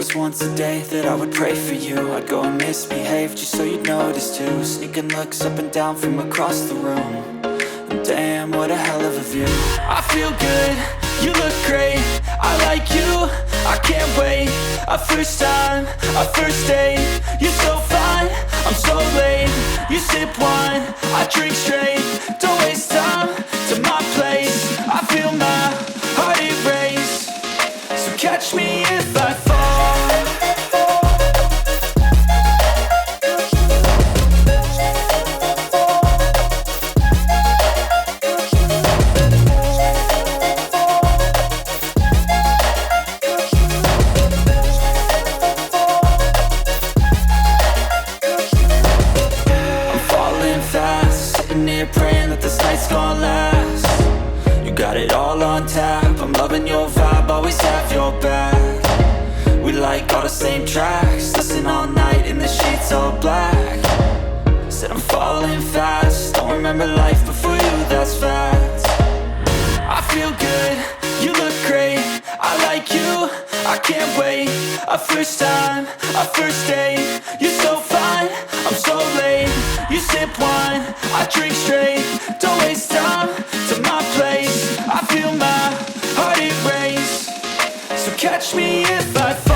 promised once a day that I would pray for you. I'd go and misbehave just so you'd notice too. Sneaking looks up and down from across the room. And damn, what a hell of a view. I feel good, you look great, I like you, I can't wait. A first time, a first date, you're so fine, I'm so late. You sip wine, I drink straight. Don't waste time to my place. I feel my heart erase. So catch me if I fall. Praying that this night's gonna last. You got it all on tap, I'm loving your vibe, always have your back. We like all the same tracks, listen all night in the sheets all black. Said I'm falling fast, don't remember life before you, that's fact. I feel good, you look great, I like you, I can't wait. A first time, a first date, you're so fine, I'm so late. You sip wine, I drink straight. Don't waste time to my place. I feel my heart erase. So catch me if I fall.